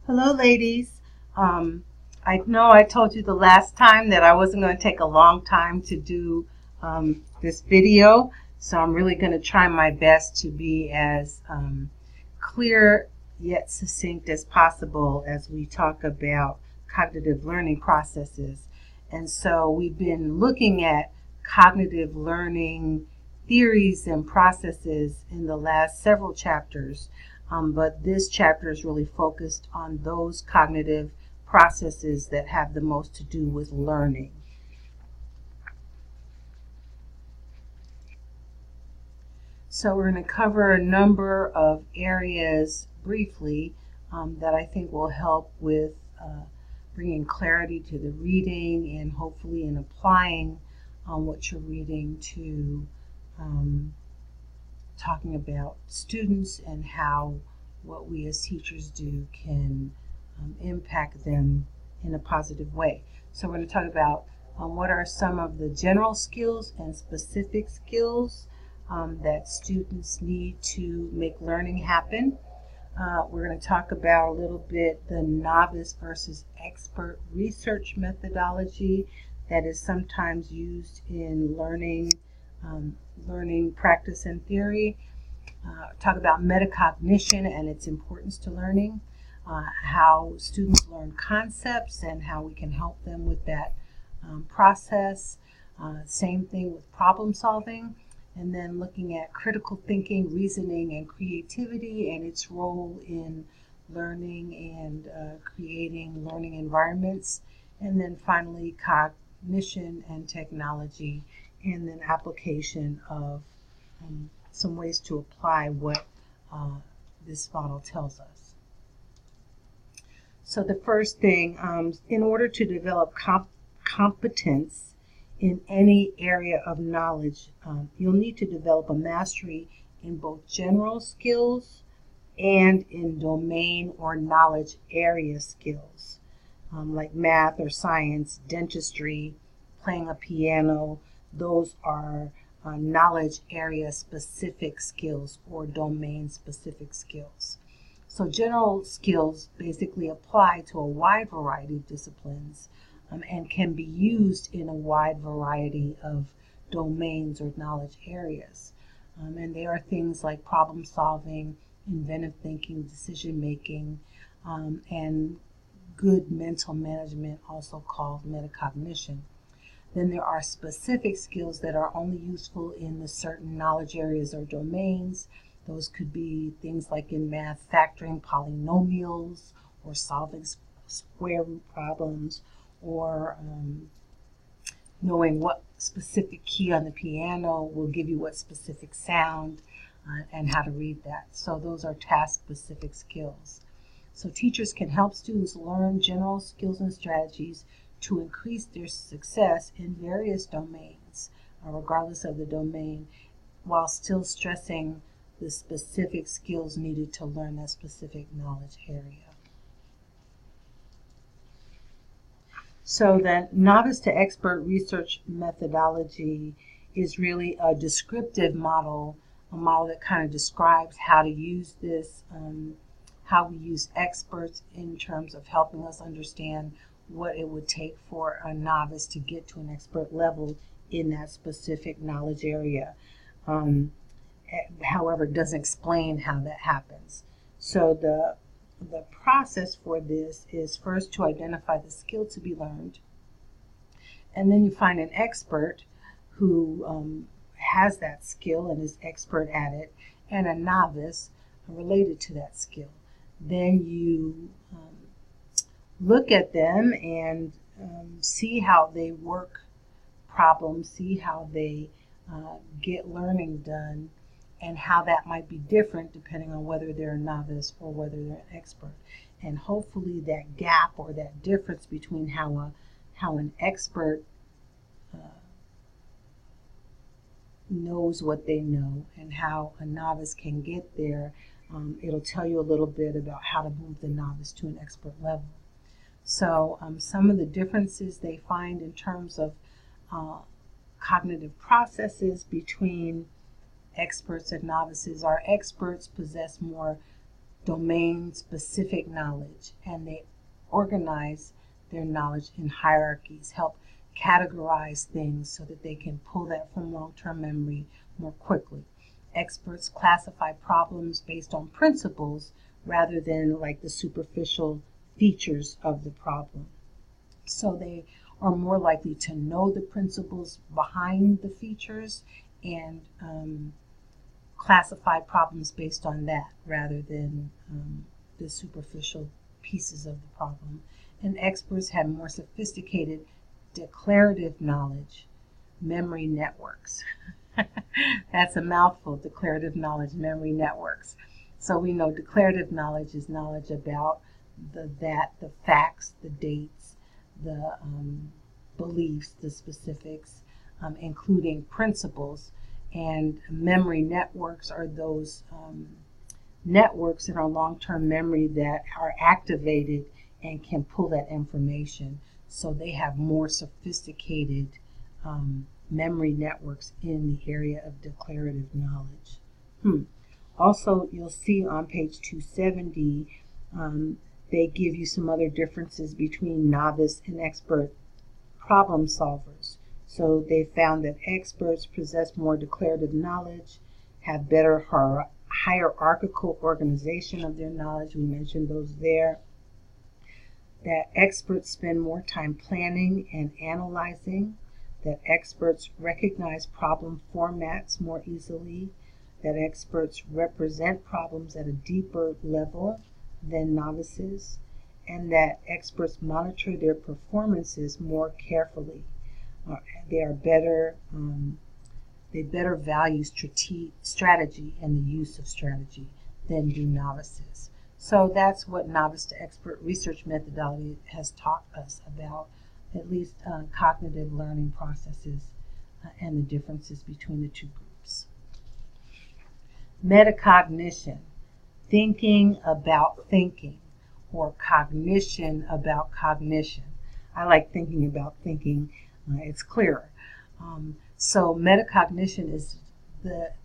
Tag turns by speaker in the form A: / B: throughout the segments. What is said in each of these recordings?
A: Hello, ladies. I know I told you the last time that I wasn't going to take a long time to do this video, so I'm really going to try my best to be as clear yet succinct as possible as we talk about cognitive learning processes. And so we've been looking at cognitive learning theories and processes in the last several chapters. But this chapter is really focused on those cognitive processes that have the most to do with learning. So we're going to cover a number of areas briefly that I think will help with bringing clarity to the reading and hopefully in applying what you're reading to talking about students and how what we as teachers do can impact them in a positive way. So we're going to talk about what are some of the general skills and specific skills that students need to make learning happen. We're going to talk about a little bit the novice versus expert research methodology that is sometimes used in learning practice and theory. Talk about metacognition and its importance to learning, how students learn concepts and how we can help them with that process. Same thing with problem solving, and then looking at critical thinking, reasoning, and creativity and its role in learning and creating learning environments. And then finally, cognition and technology, and then application of some ways to apply what this model tells us. So the first thing, in order to develop competence in any area of knowledge, you'll need to develop a mastery in both general skills and in domain or knowledge area skills, like math or science, dentistry, playing a piano. Those are knowledge area specific skills or domain specific skills. So general skills basically apply to a wide variety of disciplines and can be used in a wide variety of domains or knowledge areas. And they are things like problem solving, inventive thinking, decision making, and good mental management, also called metacognition. Then there are specific skills that are only useful in the certain knowledge areas or domains. Those could be things like in math, factoring polynomials or solving square root problems, or knowing what specific key on the piano will give you what specific sound and how to read that. So those are task-specific skills. So teachers can help students learn general skills and strategies to increase their success in various domains, regardless of the domain, while still stressing the specific skills needed to learn that specific knowledge area. So the novice to expert research methodology is really a descriptive model, a model that kind of describes how to use this, how we use experts in terms of helping us understand what it would take for a novice to get to an expert level in that specific knowledge area. However, it doesn't explain how that happens. So the process for this is first to identify the skill to be learned, and then you find an expert who has that skill and is expert at it, and a novice related to that skill. Then you look at them and see how they work problems, see how they get learning done, and how that might be different depending on whether they're a novice or whether they're an expert. And hopefully that gap or that difference between how an expert knows what they know and how a novice can get there, it'll tell you a little bit about how to move the novice to an expert level. So some of the differences they find in terms of cognitive processes between experts and novices are experts possess more domain-specific knowledge, and they organize their knowledge in hierarchies, help categorize things so that they can pull that from long-term memory more quickly. Experts classify problems based on principles rather than like the superficial features of the problem. So they are more likely to know the principles behind the features and classify problems based on that rather than the superficial pieces of the problem. And experts have more sophisticated declarative knowledge, memory networks. That's a mouthful, declarative knowledge, memory networks. So we know declarative knowledge is knowledge about the facts, the dates, the beliefs, the specifics, including principles. And memory networks are those networks in our long-term memory that are activated and can pull that information. So they have more sophisticated memory networks in the area of declarative knowledge. Also, you'll see on page 270, they give you some other differences between novice and expert problem solvers. So they found that experts possess more declarative knowledge, have better hierarchical organization of their knowledge. We mentioned those there. That experts spend more time planning and analyzing. That experts recognize problem formats more easily. That experts represent problems at a deeper level than novices. And that experts monitor their performances more carefully. They better value strategy and the use of strategy than do novices. So that's what novice to expert research methodology has taught us about, at least cognitive learning processes and the differences between the two groups. Metacognition, thinking about thinking, or cognition about cognition. I like thinking about thinking. It's clearer. So metacognition is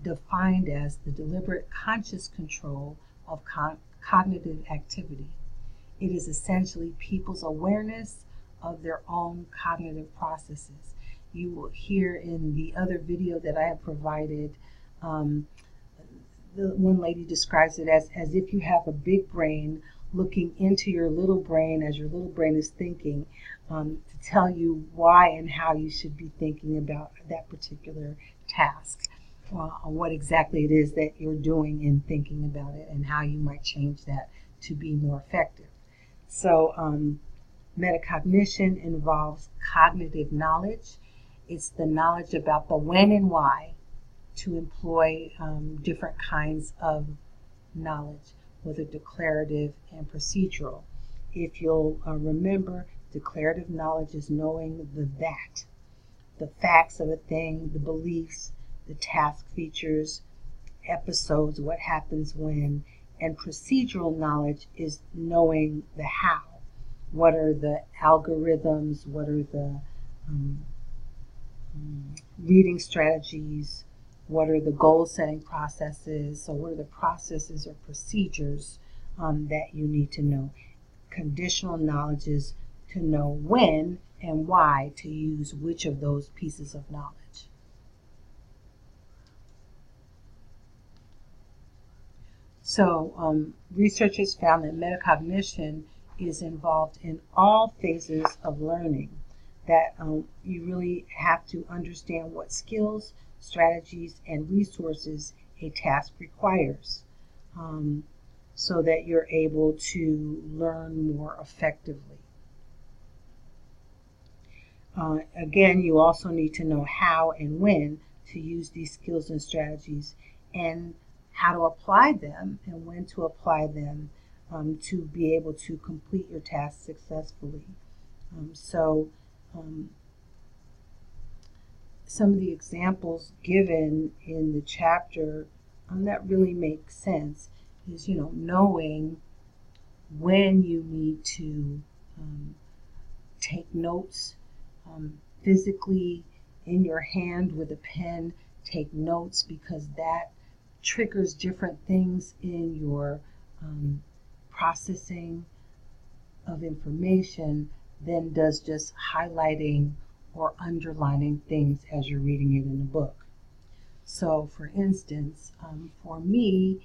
A: defined as the deliberate conscious control of cognitive activity. It is essentially people's awareness of their own cognitive processes. You will hear in the other video that I have provided, the one lady describes it as if you have a big brain looking into your little brain as your little brain is thinking, to tell you why and how you should be thinking about that particular task, what exactly it is that you're doing in thinking about it and how you might change that to be more effective. So metacognition involves cognitive knowledge. It's the knowledge about the when and why to employ different kinds of knowledge, whether declarative and procedural. If you'll remember, declarative knowledge is knowing the facts of a thing, the beliefs, the task features, episodes, what happens when, and procedural knowledge is knowing the how. What are the algorithms? What are the reading strategies? What are the goal-setting processes? So what are the processes or procedures that you need to know? Conditional knowledge is to know when and why to use which of those pieces of knowledge. So researchers found that metacognition is involved in all phases of learning, that you really have to understand what skills, strategies, and resources a task requires, so that you're able to learn more effectively. Again, you also need to know how and when to use these skills and strategies, and how to apply them and when to apply them to be able to complete your task successfully. Some of the examples given in the chapter that really make sense is, knowing when you need to take notes physically in your hand with a pen, take notes, because that triggers different things in your processing of information than does just highlighting or underlining things as you're reading it in a book. So, for instance, for me,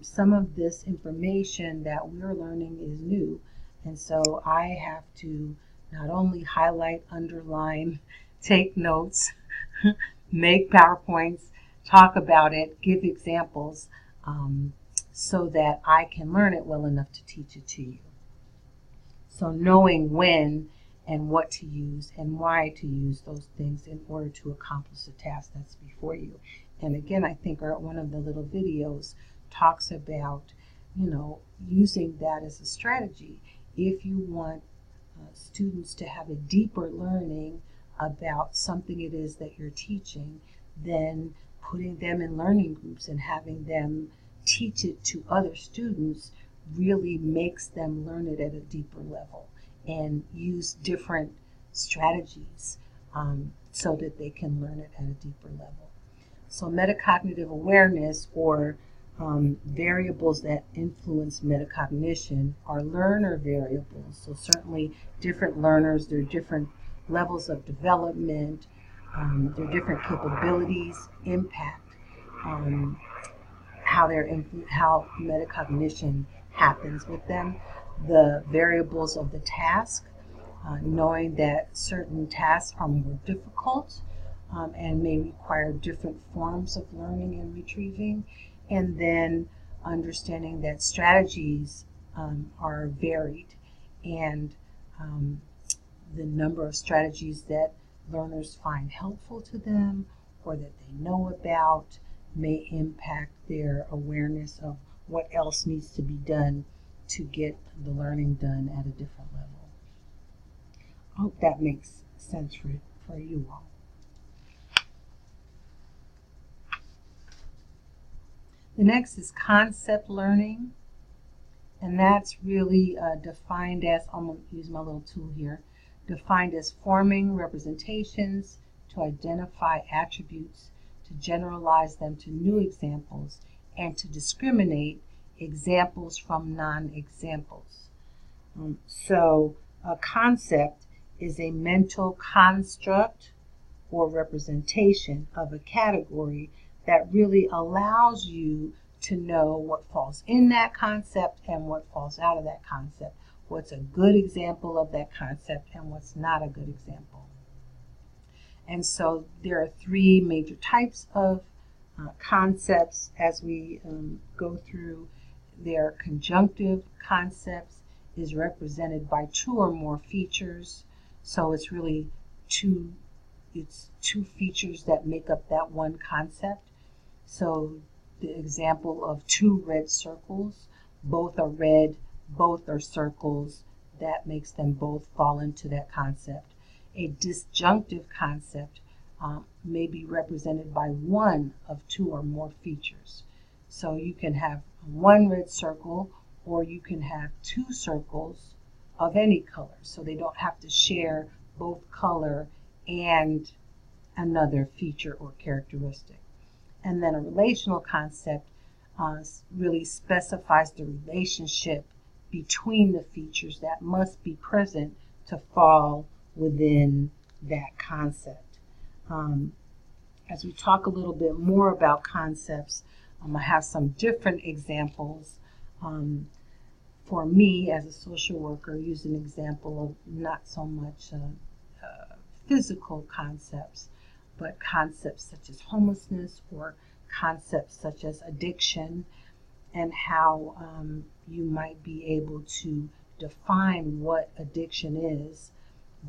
A: some of this information that we're learning is new, and so I have to not only highlight, underline, take notes, make PowerPoints, talk about it, give examples, so that I can learn it well enough to teach it to you. So knowing when and what to use and why to use those things in order to accomplish the task that's before you. And again, I think one of the little videos talks about, using that as a strategy. If you want students to have a deeper learning about something it is that you're teaching, then putting them in learning groups and having them teach it to other students really makes them learn it at a deeper level and use different strategies so that they can learn it at a deeper level. So metacognitive awareness, or variables that influence metacognition, are learner variables. So certainly different learners, there are different levels of development, their different capabilities impact how metacognition happens with them. The variables of the task, knowing that certain tasks are more difficult and may require different forms of learning and retrieving, and then understanding that strategies are varied, and the number of strategies that learners find helpful to them or that they know about may impact their awareness of what else needs to be done to get the learning done at a different level. I hope that makes sense for you all. The next is concept learning, and that's really defined as, I'm going to use my little tool here, defined as forming representations to identify attributes, to generalize them to new examples, and to discriminate examples from non-examples. So a concept is a mental construct or representation of a category that really allows you to know what falls in that concept and what falls out of that concept, what's a good example of that concept and what's not a good example. And so there are three major types of concepts as we go through. Their conjunctive concepts is represented by two or more features. So it's really two features that make up that one concept. So the example of two red circles, both are red, both are circles, that makes them both fall into that concept. A disjunctive concept may be represented by one of two or more features. So you can have one red circle, or you can have two circles of any color. So they don't have to share both color and another feature or characteristic. And then a relational concept really specifies the relationship between the features that must be present to fall within that concept. As we talk a little bit more about concepts, I have some different examples. For me, as a social worker, use an example of not so much physical concepts, but concepts such as homelessness or concepts such as addiction, and how you might be able to define what addiction is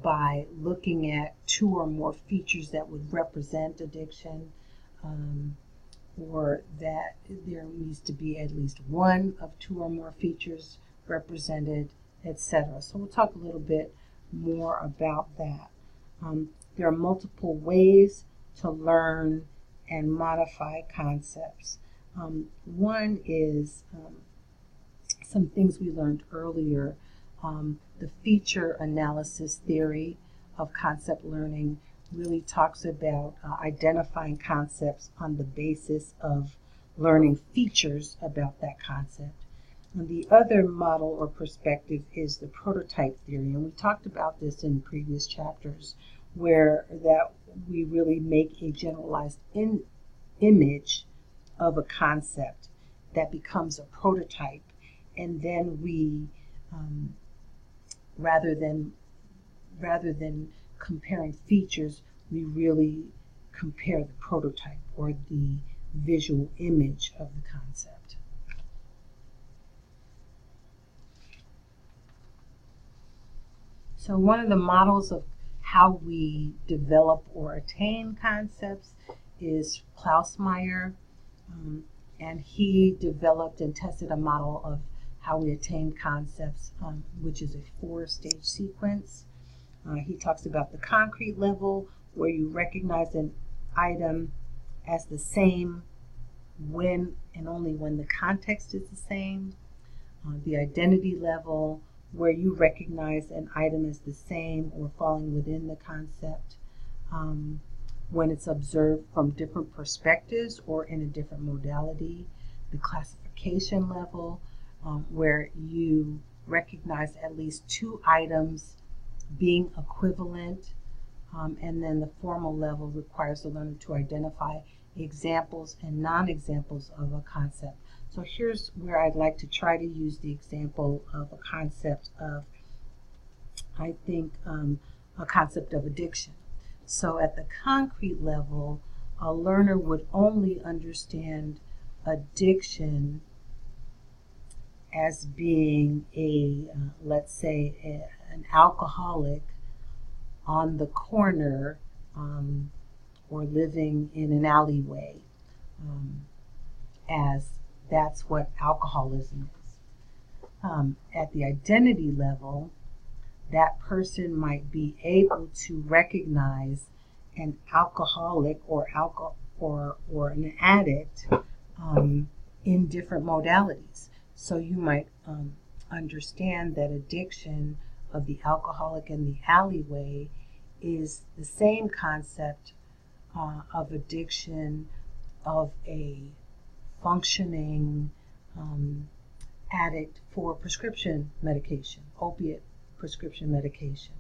A: by looking at two or more features that would represent addiction, or that there needs to be at least one of two or more features represented, etc. So we'll talk a little bit more about that. There are multiple ways to learn and modify concepts. One is some things we learned earlier. The feature analysis theory of concept learning really talks about identifying concepts on the basis of learning features about that concept. And the other model or perspective is the prototype theory, and we talked about this in previous chapters, where that we really make a generalized image of a concept that becomes a prototype, and then we rather than comparing features, we really compare the prototype or the visual image of the concept. So one of the models of how we develop or attain concepts is Klausmeier, and he developed and tested a model of how we attain concepts, which is a 4-stage sequence. He talks about the concrete level, where you recognize an item as the same when and only when the context is the same. The identity level, where you recognize an item as the same or falling within the concept when it's observed from different perspectives or in a different modality. The classification level, where you recognize at least 2 items being equivalent, and then the formal level requires the learner to identify examples and non-examples of a concept. So here's where I'd like to try to use the example of a concept of, I think, a concept of addiction. So at the concrete level, a learner would only understand addiction as being let's say, an alcoholic on the corner or living in an alleyway, as that's what alcoholism is. At the identity level, that person might be able to recognize an alcoholic or an addict in different modalities. So you might understand that addiction of the alcoholic in the alleyway is the same concept of addiction of a functioning addict for prescription medication, opiate prescription medication,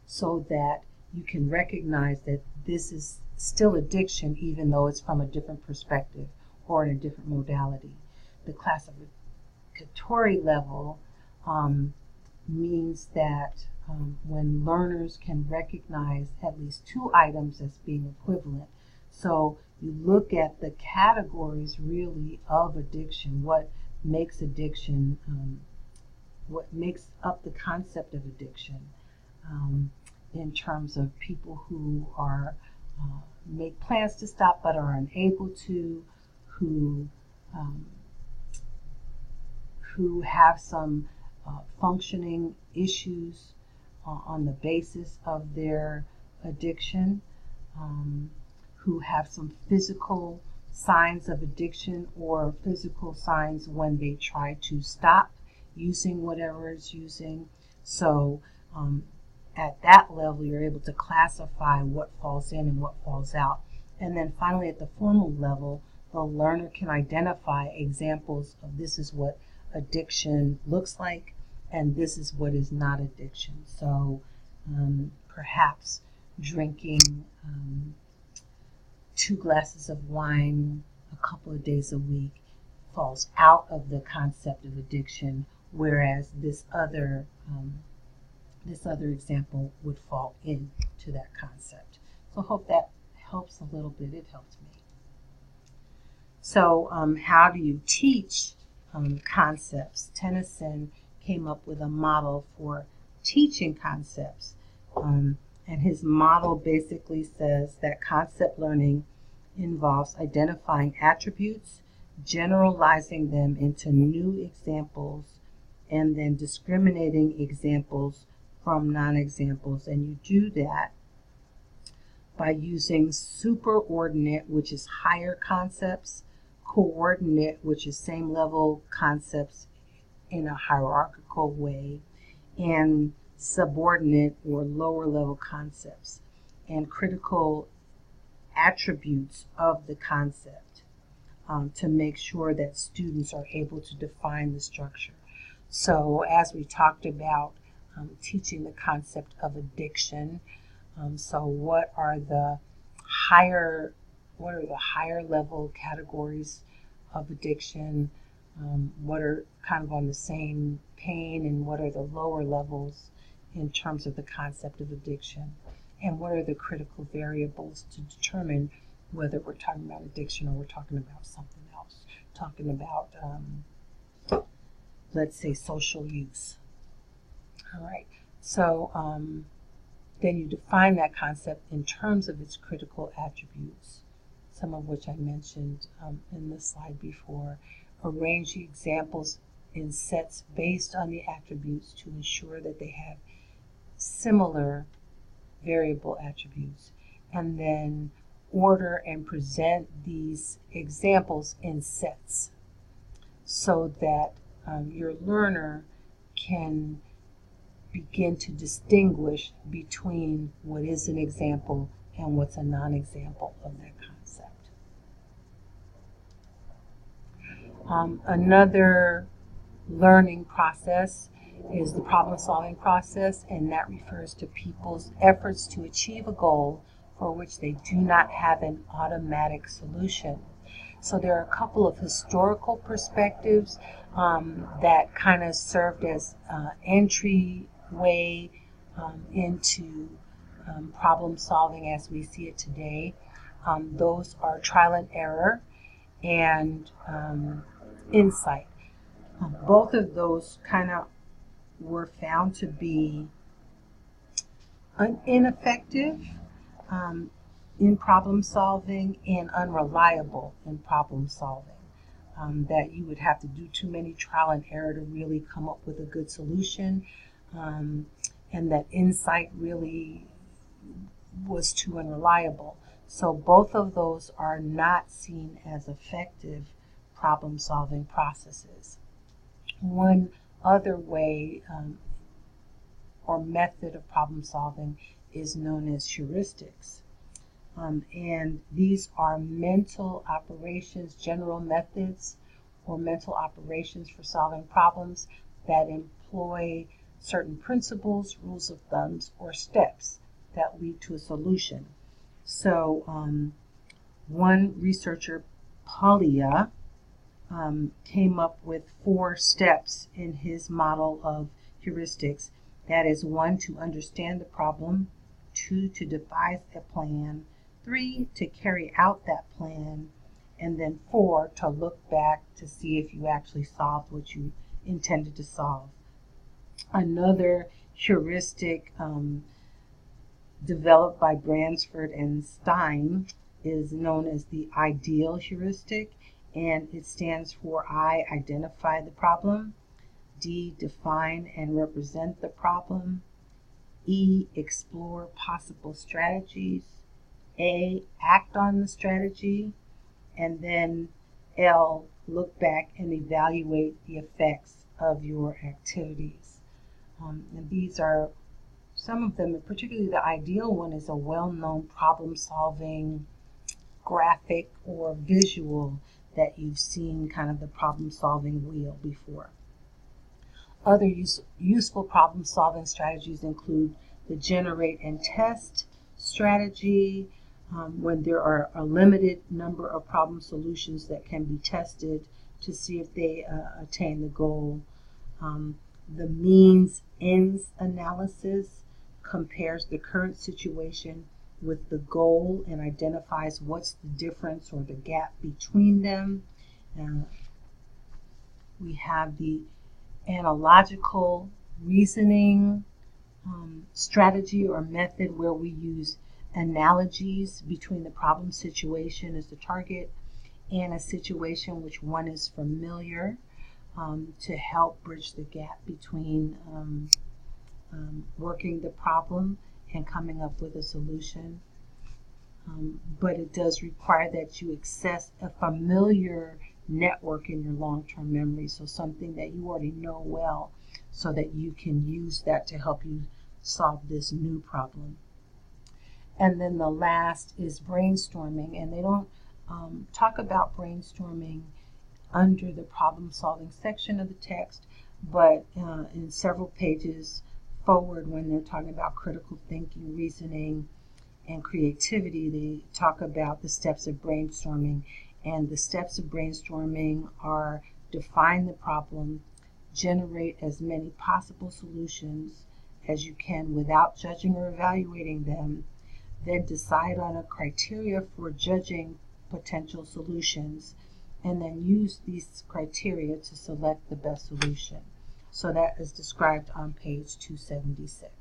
A: so that you can recognize that this is still addiction even though it's from a different perspective or in a different modality. The classificatory level means that when learners can recognize at least 2 items as being equivalent. So you look at the categories really of addiction, what makes addiction, what makes up the concept of addiction, in terms of people who are make plans to stop but are unable to, who have some functioning issues on the basis of their addiction, who have some physical signs of addiction or physical signs when they try to stop using whatever it's using. So at that level, you're able to classify what falls in and what falls out. And then finally, at the formal level, the learner can identify examples of this is what addiction looks like, and this is what is not addiction. So perhaps drinking 2 glasses of wine a couple of days a week falls out of the concept of addiction, whereas this other example would fall into that concept. So I hope that helps a little bit. It helped me. So how do you teach concepts? Tennyson came up with a model for teaching concepts. And his model basically says that concept learning involves identifying attributes, generalizing them into new examples, and then discriminating examples from non-examples. And you do that by using superordinate, which is higher concepts, coordinate, which is same level concepts in a hierarchical way, and subordinate or lower level concepts, and critical attributes of the concept. to make sure that students are able to define the structure. So as we talked about teaching the concept of addiction, so what are the higher level categories of addiction? What are kind of on the same pain, and what are the lower levels in terms of the concept of addiction? And what are the critical variables to determine whether we're talking about addiction or we're talking about something else? Talking about, let's say, social use. All right, so then you define that concept in terms of its critical attributes, some of which I mentioned in the slide before. Arrange the examples in sets based on the attributes to ensure that they have similar variable attributes, and then order and present these examples in sets so that your learner can begin to distinguish between what is an example and what's a non-example of that concept. Another learning process is the problem-solving process, and that refers to people's efforts to achieve a goal for which they do not have an automatic solution. So there are a couple of historical perspectives that kind of served as entryway into problem solving as we see it today. Those are trial and error and insight. Both of those kind of were found to be ineffective in problem solving and unreliable in problem solving. That you would have to do too many trial and error to really come up with a good solution, and that insight really was too unreliable. So both of those are not seen as effective problem solving processes. One other way or method of problem solving is known as heuristics. And these are mental operations, general methods or mental operations for solving problems that employ certain principles, rules of thumbs, or steps that lead to a solution. So one researcher, Paglia, came up with 4 steps in his model of heuristics. That is, 1, to understand the problem, 2, to devise a plan, 3, to carry out that plan, and then 4, to look back to see if you actually solved what you intended to solve. Another heuristic developed by Bransford and Stein is known as the ideal heuristic, and it stands for I, identify the problem, D, define and represent the problem, E, explore possible strategies, A, act on the strategy, and then L, look back and evaluate the effects of your activities. And these are some of them, and particularly the ideal one is a well-known problem-solving graphic or visual that you've seen, kind of the problem-solving wheel before. Other useful problem-solving strategies include the generate and test strategy, when there are a limited number of problem solutions that can be tested to see if they attain the goal. The means ends analysis compares the current situation with the goal and identifies what's the difference or the gap between them. We have the analogical reasoning strategy or method, where we use analogies between the problem situation as the target and a situation which one is familiar, to help bridge the gap between working the problem and coming up with a solution. But it does require that you access a familiar network in your long-term memory, so something that you already know well, so that you can use that to help you solve this new problem. And then the last is brainstorming, and they don't talk about brainstorming under the problem-solving section of the text, but in several pages forward when they're talking about critical thinking, reasoning, and creativity, they talk about the steps of brainstorming. And the steps of brainstorming are: define the problem, generate as many possible solutions as you can without judging or evaluating them, then decide on a criteria for judging potential solutions, and then use these criteria to select the best solution. So that is described on page 276.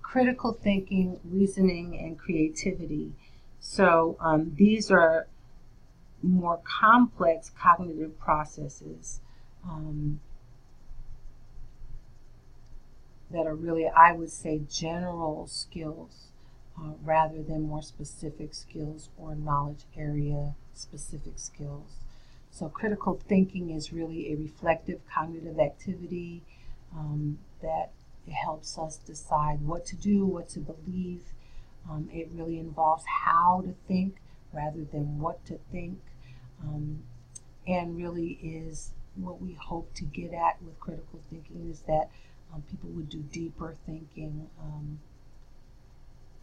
A: Critical thinking, reasoning, and creativity. So these are more complex cognitive processes that are really, I would say, general skills rather than more specific skills or knowledge area specific skills. So critical thinking is really a reflective cognitive activity that helps us decide what to do, what to believe. It really involves how to think rather than what to think, and really is what we hope to get at with critical thinking is that people would do deeper thinking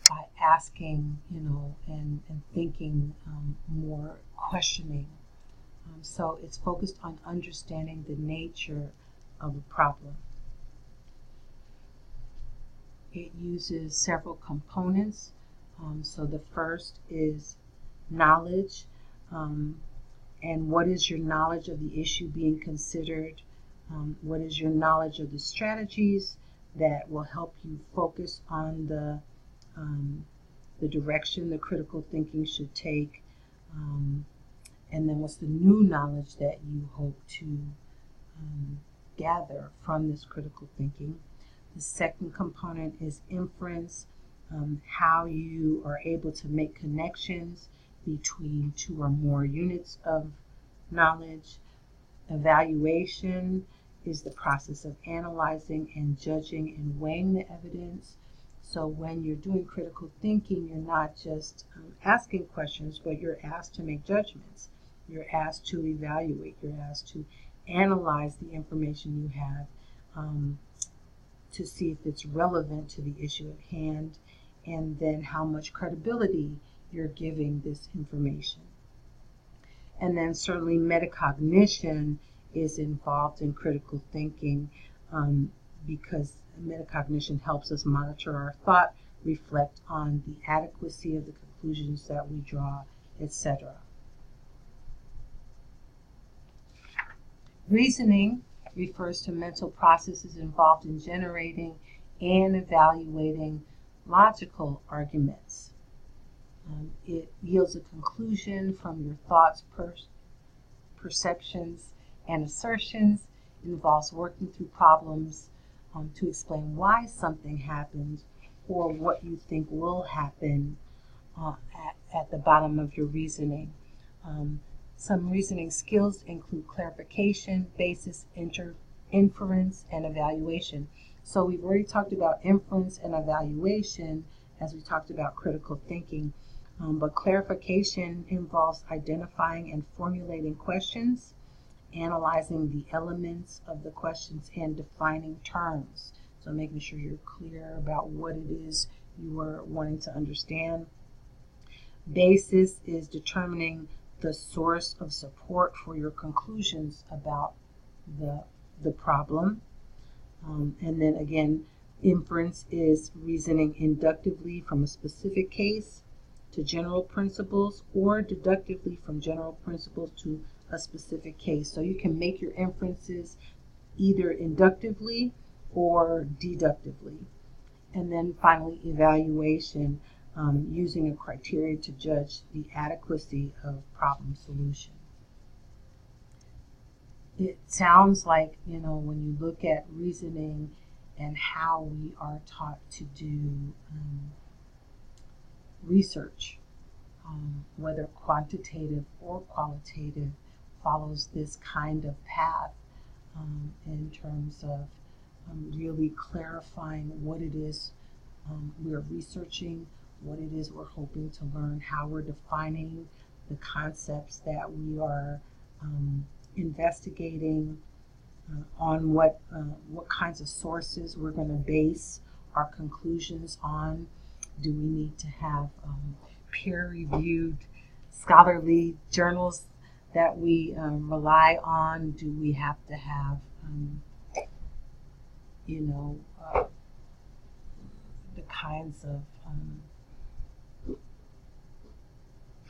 A: by asking, and thinking more, questioning. So it's focused on understanding the nature of a problem. It uses several components. So the first is knowledge. And what is your knowledge of the issue being considered? What is your knowledge of the strategies that will help you focus on the direction the critical thinking should take? And then what's the new knowledge that you hope to gather from this critical thinking? The second component is inference, how you are able to make connections between two or more units of knowledge. Evaluation is the process of analyzing and judging and weighing the evidence. So when you're doing critical thinking, you're not just asking questions, but you're asked to make judgments. You're asked to evaluate. You're asked to analyze the information you have to see if it's relevant to the issue at hand, and then how much credibility you're giving this information. And then certainly metacognition is involved in critical thinking because metacognition helps us monitor our thought, reflect on the adequacy of the conclusions that we draw, etc. Reasoning refers to mental processes involved in generating and evaluating logical arguments. It yields a conclusion from your thoughts, perceptions, and assertions. It involves working through problems to explain why something happened or what you think will happen at the bottom of your reasoning. Some reasoning skills include clarification, basis, inference, and evaluation. So we've already talked about inference and evaluation as we talked about critical thinking. But clarification involves identifying and formulating questions, analyzing the elements of the questions, and defining terms. So making sure you're clear about what it is you are wanting to understand. Basis is determining the source of support for your conclusions about the problem. And then again, inference is reasoning inductively from a specific case to general principles, or deductively from general principles to a specific case. So you can make your inferences either inductively or deductively. And then finally, evaluation, using a criteria to judge the adequacy of problem solution. It sounds like, when you look at reasoning and how we are taught to do research, whether quantitative or qualitative, follows this kind of path in terms of really clarifying what it is We're researching what it is we're hoping to learn, how we're defining the concepts that we are investigating, on what kinds of sources we're going to base our conclusions on. Do we need to have peer-reviewed scholarly journals that we rely on? Do we have to have, the kinds of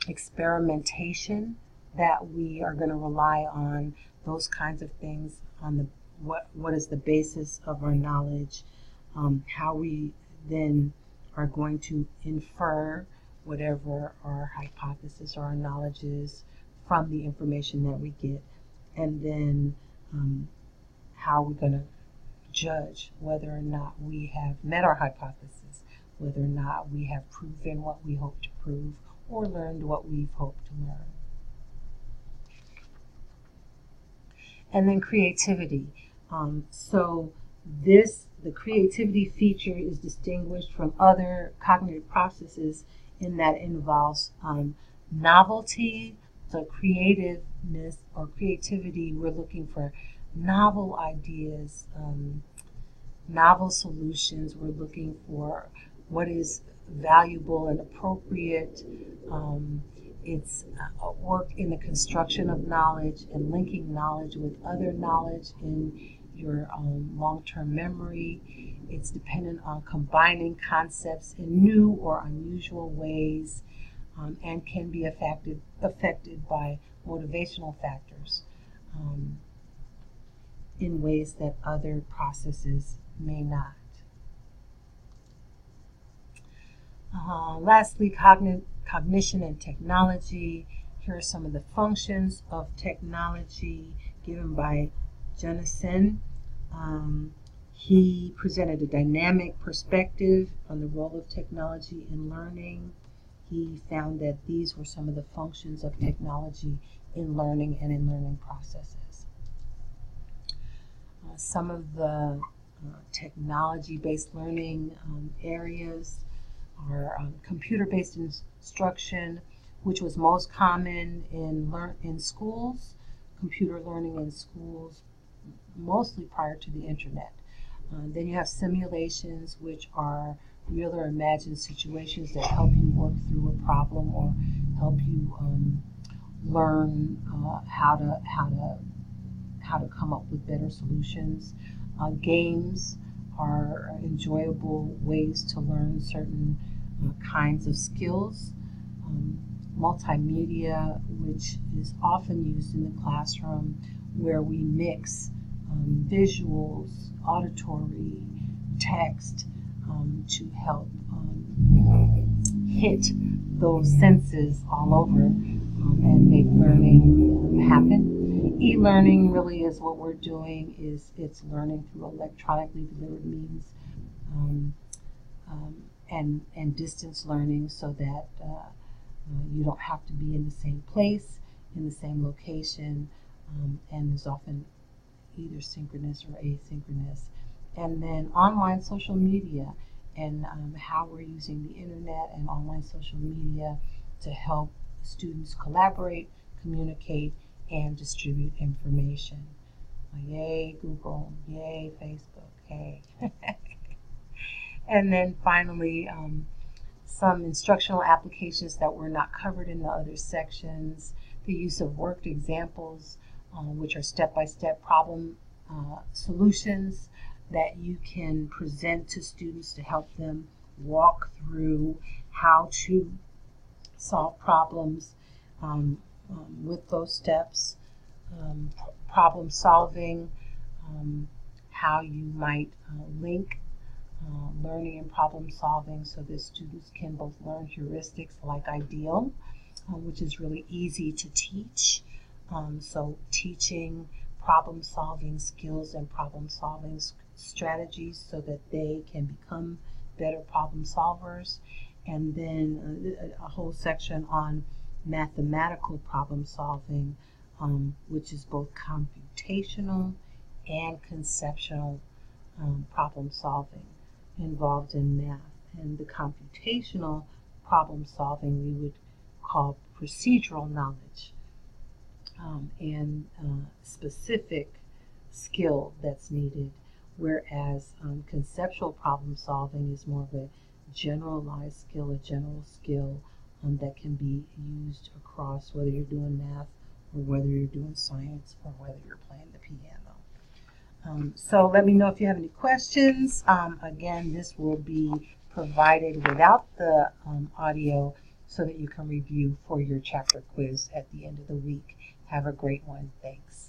A: experimentation that we are going to rely on? Those kinds of things on the what is the basis of our knowledge, how we then are going to infer whatever our hypothesis or our knowledge is from the information that we get, and then how we're going to judge whether or not we have met our hypothesis, whether or not we have proven what we hope to prove or learned what we've hoped to learn. And then creativity. The creativity feature is distinguished from other cognitive processes in that it involves novelty. So creativeness or creativity, we're looking for novel ideas, novel solutions. We're looking for what is valuable and appropriate. It's work in the construction of knowledge and linking knowledge with other knowledge in your long-term memory. It's dependent on combining concepts in new or unusual ways, and can be affected by motivational factors in ways that other processes may not. Lastly, cognition and technology. Here are some of the functions of technology given by Jennison. He presented a dynamic perspective on the role of technology in learning. He found that these were some of the functions of technology in learning and in learning processes. Some of the technology-based learning areas are computer-based instruction, which was most common in schools, computer learning in schools, mostly prior to the internet. Then you have simulations, which are real or imagined situations that help you work through a problem or help you learn how to come up with better solutions. Games are enjoyable ways to learn certain kinds of skills. Multimedia, which is often used in the classroom, where we mix visuals, auditory, text to help hit those senses all over and make learning happen. E-learning really is what we're doing. It's learning through electronically delivered means, and distance learning, so that you don't have to be in the same place, in the same location, and is often either synchronous or asynchronous. And then online social media, and how we're using the internet and online social media to help students collaborate, communicate, and distribute information. Yay, Google. Yay, Facebook. Hey. And then finally, some instructional applications that were not covered in the other sections. The use of worked examples, which are step-by-step problem solutions that you can present to students to help them walk through how to solve problems with those steps. Problem solving, how you might link learning and problem solving so that students can both learn heuristics like IDEAL, which is really easy to teach. So teaching problem solving skills and problem solving strategies so that they can become better problem solvers. And then a whole section on mathematical problem solving, which is both computational and conceptual problem solving involved in math. And the computational problem solving we would call procedural knowledge, and specific skill that's needed, whereas conceptual problem solving is more of a generalized skill, a general skill that can be used across whether you're doing math or whether you're doing science or whether you're playing the piano. So let me know if you have any questions. Again, this will be provided without the audio so that you can review for your chapter quiz at the end of the week. Have a great one. Thanks.